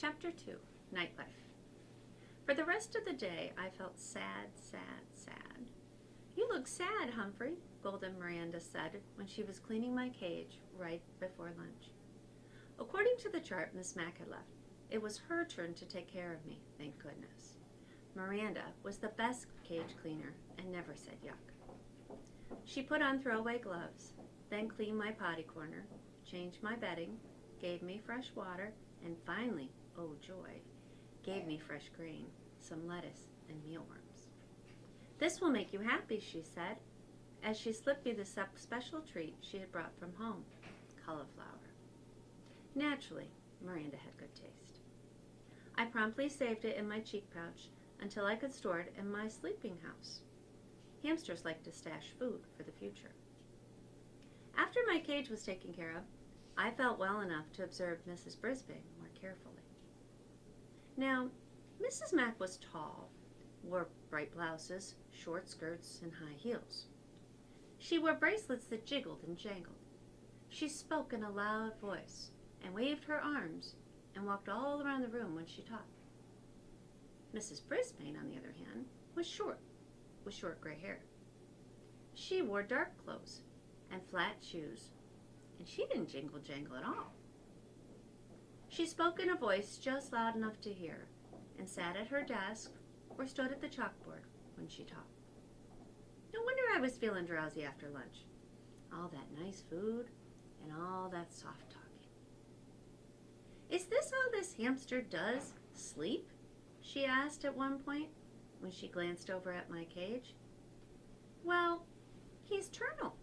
Chapter 2, Nightlife. For the rest of the day, I felt sad, sad, sad. "You look sad, Humphrey," Golden Miranda said when she was cleaning my cage right before lunch. According to the chart Miss Mack had left, it was her turn to take care of me, thank goodness. Miranda was the best cage cleaner and never said yuck. She put on throwaway gloves, then cleaned my potty corner, changed my bedding, gave me fresh water, and finally, oh joy, gave me fresh grain, some lettuce, and mealworms. "This will make you happy," she said, as she slipped me the special treat she had brought from home, cauliflower. Naturally, Miranda had good taste. I promptly saved it in my cheek pouch until I could store it in my sleeping house. Hamsters like to stash food for the future. After my cage was taken care of, I felt well enough to observe Mrs. Brisbane more carefully. Now, Mrs. Mack was tall, wore bright blouses, short skirts, and high heels. She wore bracelets that jiggled and jangled. She spoke in a loud voice and waved her arms and walked all around the room when she talked. Mrs. Brisbane, on the other hand, was short, with short gray hair. She wore dark clothes and flat shoes, and she didn't jingle-jangle at all. She spoke in a voice just loud enough to hear, and sat at her desk or stood at the chalkboard when she talked. No wonder I was feeling drowsy after lunch. All that nice food and all that soft talking. "Is this all this hamster does? Sleep?" she asked at one point when she glanced over at my cage. "Well, he's Turnal,"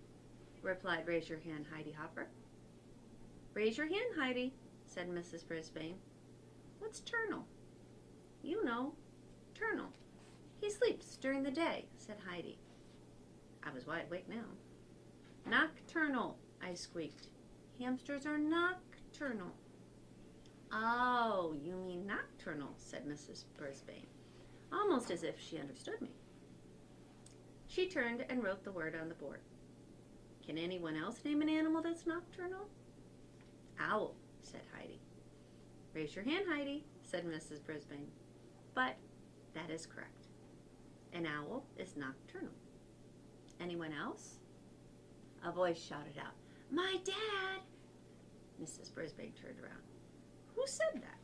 replied Raise Your Hand Heidi Hopper. "Raise your hand, Heidi," said Mrs. Brisbane. "What's Turnal?" "You know, Turnal. He sleeps during the day," said Heidi. I was wide awake now. "Nocturnal," I squeaked. "Hamsters are nocturnal." "Oh, you mean nocturnal," said Mrs. Brisbane, almost as if she understood me. She turned and wrote the word on the board. "Can anyone else name an animal that's nocturnal?" "Owl," said Heidi. "Raise your hand, Heidi," said Mrs. Brisbane. But that is correct. An owl is nocturnal. Anyone else? A voice shouted out, "My dad!" Mrs. Brisbane turned around. "Who said that?"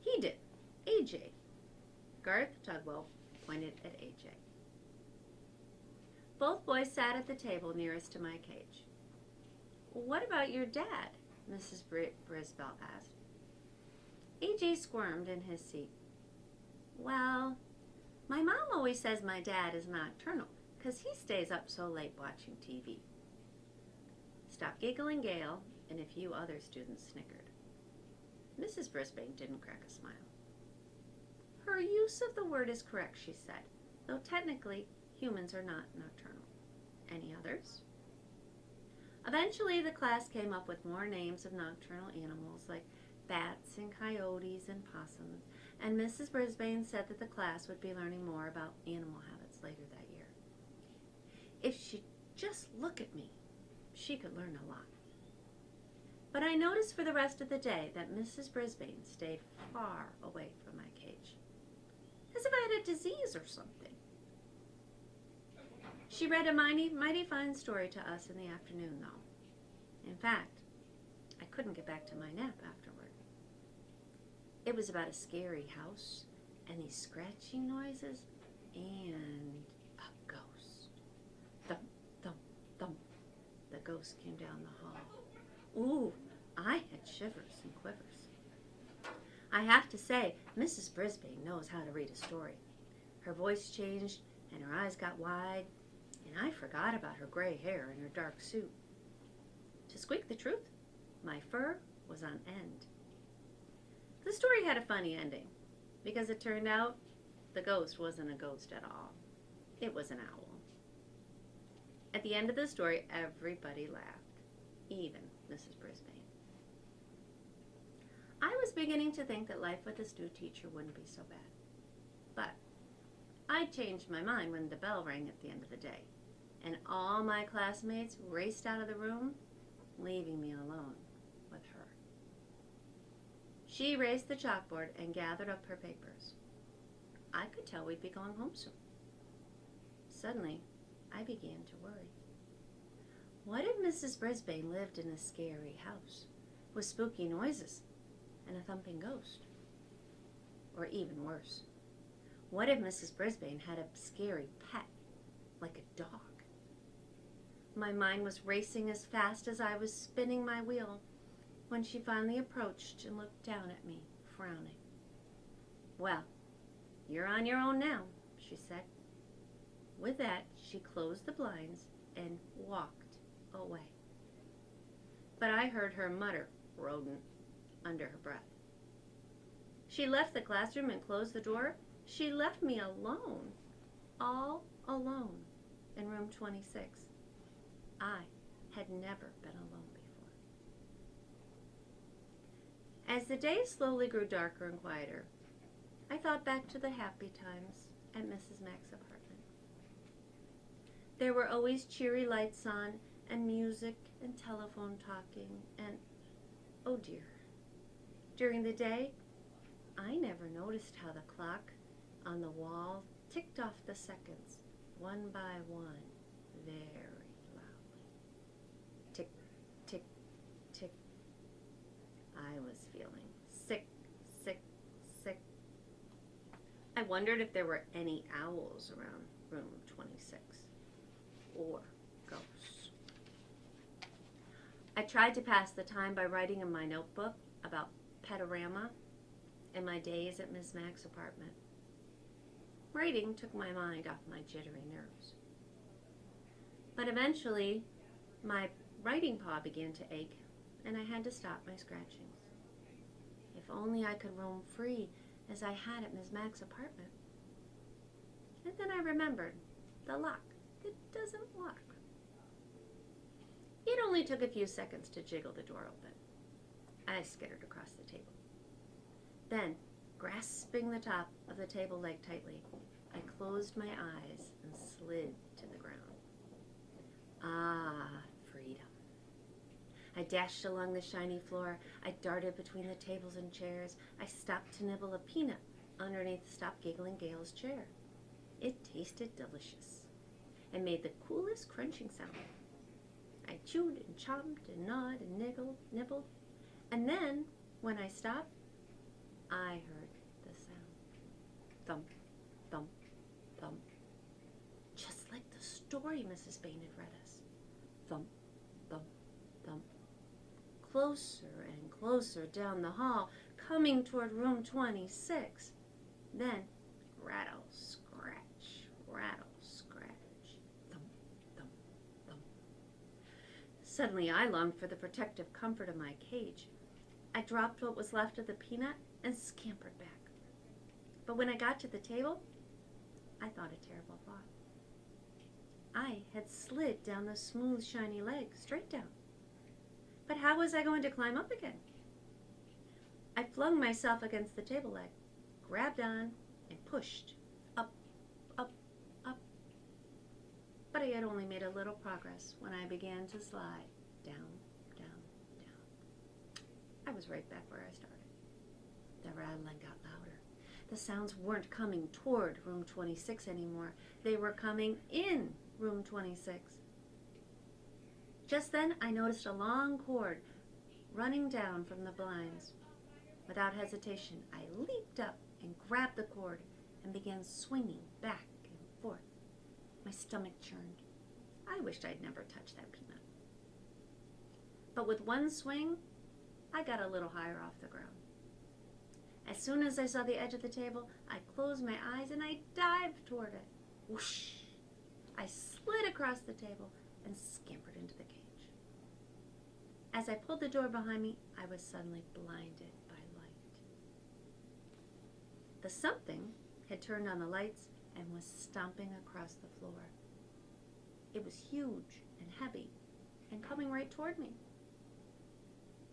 "He did. AJ. Garth Tugwell pointed at AJ. Both boys sat at the table nearest to my cage. "What about your dad?" Mrs. Brisbane asked. AJ squirmed in his seat. "Well, my mom always says my dad is nocturnal because he stays up so late watching TV." Stop giggling, Gail, and a few other students snickered. Mrs. Brisbane didn't crack a smile. "Her use of the word is correct," she said, "though technically humans are not nocturnal. Any others?" Eventually, the class came up with more names of nocturnal animals like bats and coyotes and possums, and Mrs. Brisbane said that the class would be learning more about animal habits later that year. If she'd just look at me, she could learn a lot. But I noticed for the rest of the day that Mrs. Brisbane stayed far away from my cage, as if I had a disease or something. She read a mighty fine story to us in the afternoon, though. In fact, I couldn't get back to my nap afterward. It was about a scary house and these scratching noises and a ghost. Thump, thump, thump. The ghost came down the hall. Ooh, I had shivers and quivers. I have to say, Mrs. Brisbane knows how to read a story. Her voice changed and her eyes got wide, and I forgot about her gray hair and her dark suit. To squeak the truth, my fur was on end. The story had a funny ending, because it turned out the ghost wasn't a ghost at all. It was an owl. At the end of the story, everybody laughed, even Mrs. Brisbane. I was beginning to think that life with a stew teacher wouldn't be so bad. But I changed my mind when the bell rang at the end of the day, and all my classmates raced out of the room, leaving me alone with her. She raised the chalkboard and gathered up her papers. I could tell we'd be going home soon. Suddenly, I began to worry. What if Mrs. Brisbane lived in a scary house with spooky noises and a thumping ghost? Or even worse, what if Mrs. Brisbane had a scary pet, like a dog? My mind was racing as fast as I was spinning my wheel when she finally approached and looked down at me, frowning. "Well, you're on your own now," she said. With that, she closed the blinds and walked away. But I heard her mutter, "rodent," under her breath. She left the classroom and closed the door. She left me alone, all alone, in room 26. I had never been alone before. As the day slowly grew darker and quieter, I thought back to the happy times at Mrs. Mack's apartment. There were always cheery lights on, and music and telephone talking, and, oh dear, during the day, I never noticed how the clock on the wall ticked off the seconds, one by one, very loudly. Tick, tick, tick. I was feeling sick, sick, sick. I wondered if there were any owls around room 26, or ghosts. I tried to pass the time by writing in my notebook about Petorama and my days at Miss Mack's apartment. Writing took my mind off my jittery nerves. But eventually, my writing paw began to ache, and I had to stop my scratchings. If only I could roam free as I had at Miss Mack's apartment. And then I remembered the lock. It doesn't lock. It only took a few seconds to jiggle the door open. I skittered across the table. Then, grasping the top of the table leg tightly, I closed my eyes and slid to the ground. Ah, freedom. I dashed along the shiny floor. I darted between the tables and chairs. I stopped to nibble a peanut underneath Stop Giggling Gail's chair. It tasted delicious and made the coolest crunching sound. I chewed and chomped and gnawed and nibbled, and then, when I stopped, I heard the sound. Thump, thump, thump. Just like the story Mrs. Bain had read us. Thump, thump, thump. Closer and closer down the hall, coming toward room 26. Then, rattle, scratch, rattle, scratch. Thump, thump, thump. Suddenly I longed for the protective comfort of my cage. I dropped what was left of the peanut and scampered back. But when I got to the table, I thought a terrible thought. I had slid down the smooth, shiny leg, straight down. But how was I going to climb up again? I flung myself against the table leg, grabbed on, and pushed up, up, up. But I had only made a little progress when I began to slide down, down, down. I was right back where I started. The rattling got louder. The sounds weren't coming toward room 26 anymore. They were coming in room 26. Just then, I noticed a long cord running down from the blinds. Without hesitation, I leaped up and grabbed the cord and began swinging back and forth. My stomach churned. I wished I'd never touched that peanut. But with one swing, I got a little higher off the ground. As soon as I saw the edge of the table, I closed my eyes and I dived toward it. Whoosh! I slid across the table and scampered into the cage. As I pulled the door behind me, I was suddenly blinded by light. The something had turned on the lights and was stomping across the floor. It was huge and heavy and coming right toward me.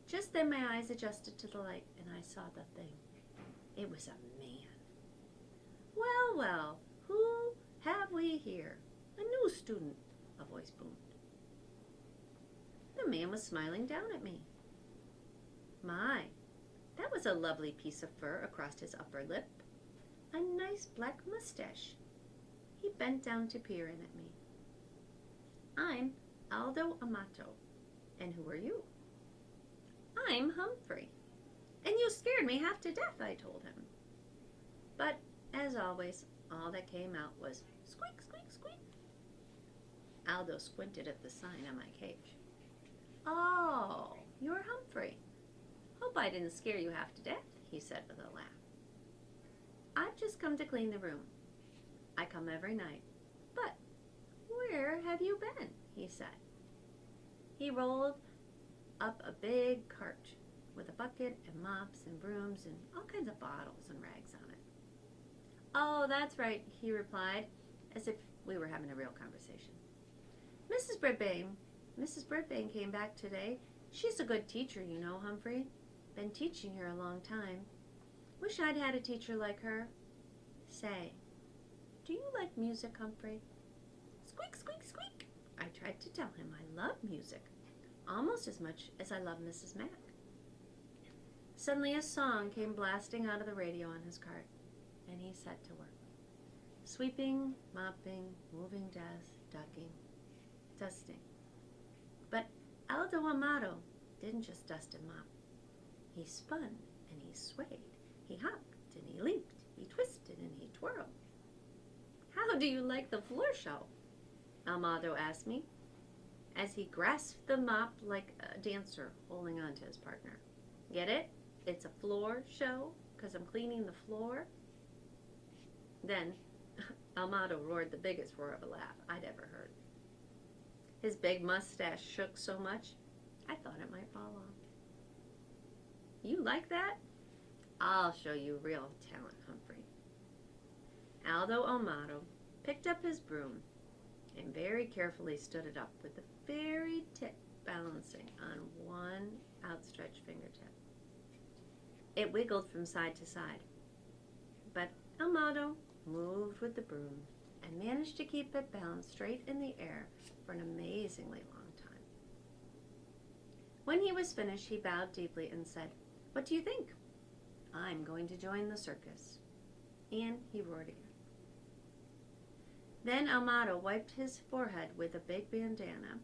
Just then my eyes adjusted to the light and I saw the thing. It was a man. Well, well, who have we here? A new student, a voice boomed. The man was smiling down at me. My, That was a lovely piece of fur across his upper lip. A nice black mustache. He bent down to peer in at me. I'm Aldo Amato. And who are you? I'm Humphrey. And you scared me half to death, I told him. But, as always, all that came out was squeak, squeak, squeak. Aldo squinted at the sign on my cage. Oh, you're Humphrey. Hope I didn't scare you half to death, he said with a laugh. I've just come to clean the room. I come every night. But where have you been? He said. He rolled up a big cart with a bucket and mops and brooms and all kinds of bottles and rags on it. Oh, that's right, he replied, as if we were having a real conversation. Mrs. Brisbane came back today. She's a good teacher, you know, Humphrey. Been teaching here a long time. Wish I'd had a teacher like her. Say, do you like music, Humphrey? Squeak, squeak, squeak. I tried to tell him I love music, almost as much as I love Mrs. Mack. Suddenly a song came blasting out of the radio on his cart, and he set to work. Sweeping, mopping, moving desks, ducking, dusting. But Aldo Amato didn't just dust and mop. He spun and he swayed. He hopped and he leaped. He twisted and he twirled. How do you like the floor show? Amato asked me, as he grasped the mop like a dancer holding on to his partner. Get it? It's a floor show because I'm cleaning the floor? Then Amato roared the biggest roar of a laugh I'd ever heard. His big mustache shook so much, I thought it might fall off. You like that? I'll show you real talent, Humphrey. Aldo Amato picked up his broom and very carefully stood it up with the very tip balancing on one outstretched fingertip. It wiggled from side to side, but Amato moved with the broom and managed to keep it balanced straight in the air for an amazingly long time. When he was finished, he bowed deeply and said, "What do you think? I'm going to join the circus." And he roared again. Then Amato wiped his forehead with a big bandana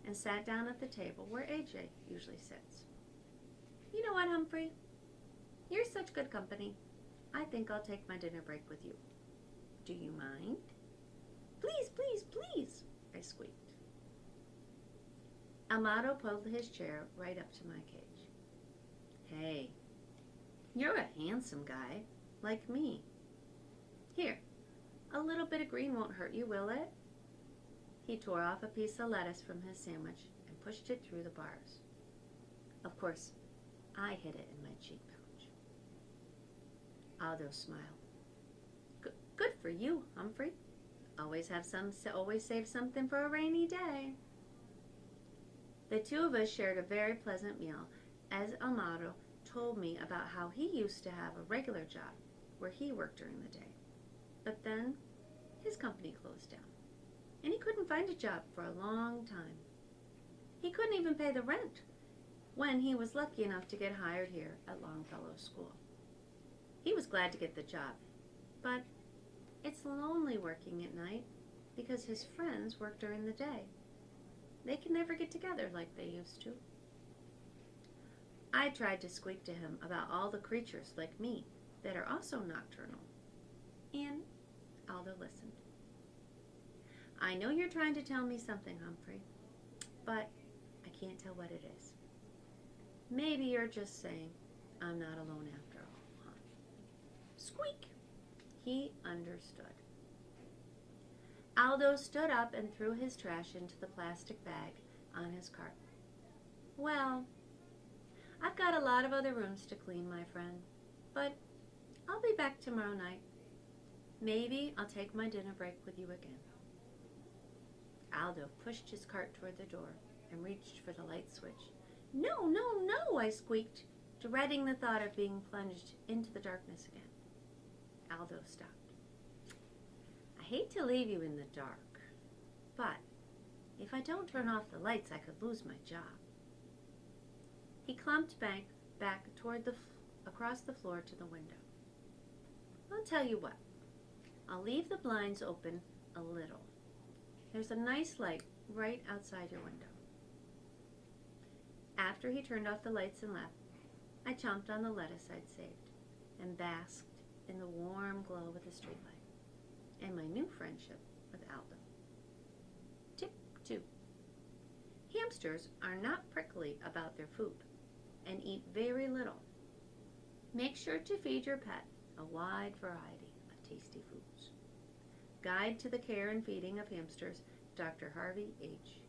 and sat down at the table where AJ usually sits. You know what, Humphrey? You're such good company. I think I'll take my dinner break with you. Do you mind? Please, please, please, I squeaked. Amato pulled his chair right up to my cage. Hey, you're a handsome guy, like me. Here, a little bit of green won't hurt you, will it? He tore off a piece of lettuce from his sandwich and pushed it through the bars. Of course, I hid it in my cheek pouch. Aldo smiled. Good for you, Humphrey. Always save something for a rainy day. The two of us shared a very pleasant meal as Amato told me about how he used to have a regular job where he worked during the day. But then his company closed down, and he couldn't find a job for a long time. He couldn't even pay the rent when he was lucky enough to get hired here at Longfellow School. He was glad to get the job, but it's lonely working at night because his friends work during the day. They can never get together like they used to. I tried to squeak to him about all the creatures like me that are also nocturnal, and Aldo listened. I know you're trying to tell me something, Humphrey, but I can't tell what it is. Maybe you're just saying I'm not alone after all, huh? Squeak! He understood. Aldo stood up and threw his trash into the plastic bag on his cart. Well, I've got a lot of other rooms to clean, my friend, but I'll be back tomorrow night. Maybe I'll take my dinner break with you again. Aldo pushed his cart toward the door and reached for the light switch. No, no, no, I squeaked, dreading the thought of being plunged into the darkness again. Aldo stopped. I hate to leave you in the dark, but if I don't turn off the lights, I could lose my job. He clumped back toward the across the floor to the window. I'll tell you what. I'll leave the blinds open a little. There's a nice light right outside your window. After he turned off the lights and left, I chomped on the lettuce I'd saved and basked in the warm glow of the streetlight and my new friendship with Aldo. Tip 2. Hamsters are not prickly about their food and eat very little. Make sure to feed your pet a wide variety of tasty foods. Guide to the Care and Feeding of Hamsters, Dr. Humphrey Ch.